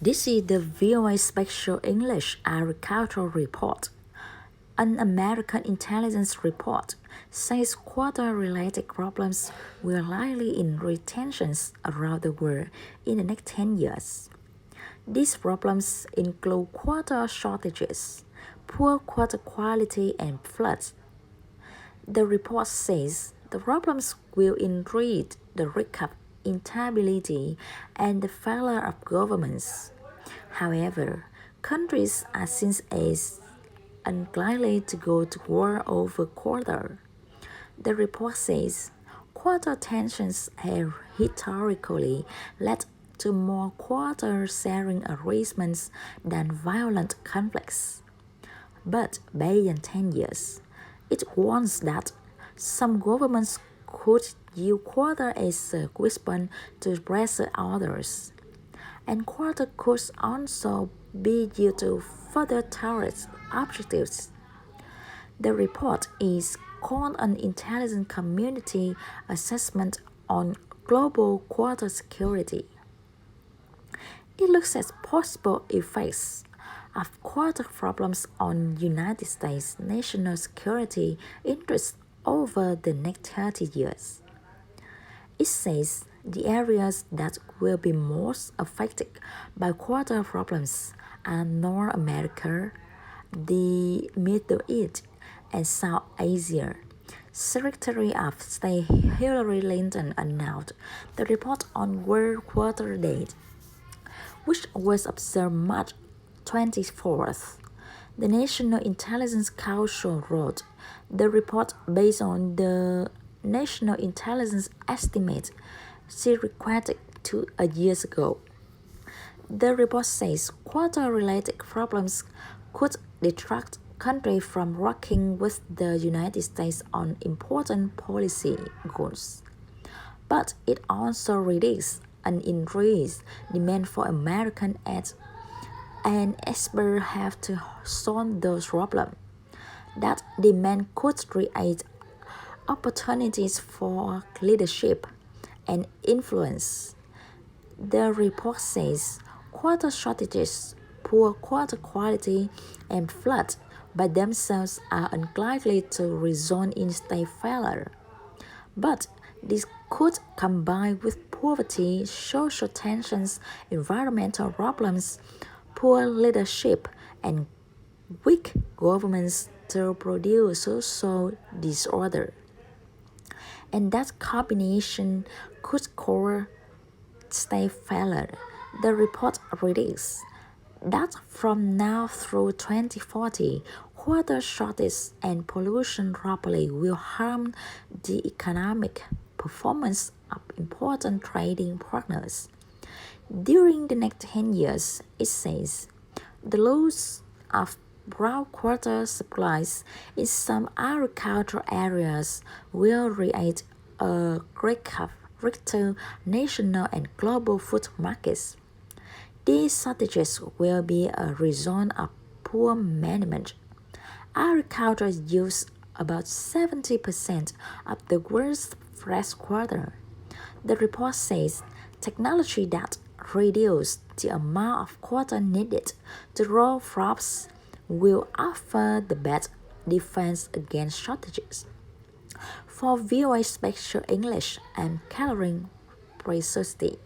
This is the VOA Special English Agricultural Report. An American intelligence report says water-related problems will likely in retentions around the world in the next 10 years. These problems include water shortages, poor water quality, and floods. The report says the problems will increase the risk of instability and the failure of governments. However, countries are seen as unlikely to go to war over water. The report says water tensions have historically led to more water sharing arrangements than violent conflicts. But beyond 10 years, it warns that some governments could use water as a weapon to pressure others, and water could also be used to further terrorist objectives. The report is called an intelligence community assessment on global water security. It looks at possible effects of water problems on United States national security interests over the next 30 years. It says the areas that will be most affected by water problems are North America, the Middle East, and South Asia. Secretary of State Hillary Clinton announced the report on World Water Day, which was observed March 24th. The National Intelligence Council wrote the report based on the National Intelligence Estimate she requested 2 years ago. The report says water-related problems could detract countries from working with the United States on important policy goals. But it also predicts an increased demand for American aid, and experts have to solve those problems. That demand could create opportunities for leadership and influence. The report says water shortages, poor water quality, and floods by themselves are unlikely to result in state failure. But this could combine with poverty, social tensions, environmental problems, poor leadership, and weak governments to produce social disorder. And that combination could cause state failure. The report predicts that from now through 2040, water shortage and pollution probably will harm the economic performance of important trading partners. During the next 10 years, it says, the loss of groundwater supplies in some agricultural areas will create a risk to national and global food markets. These shortages will be a result of poor management. Agriculture uses about 70% of the world's fresh water. The report says technology that reduces the amount of water needed to grow crops will offer the best defense against shortages. For VOA Special English, I'm Caroline Precisely.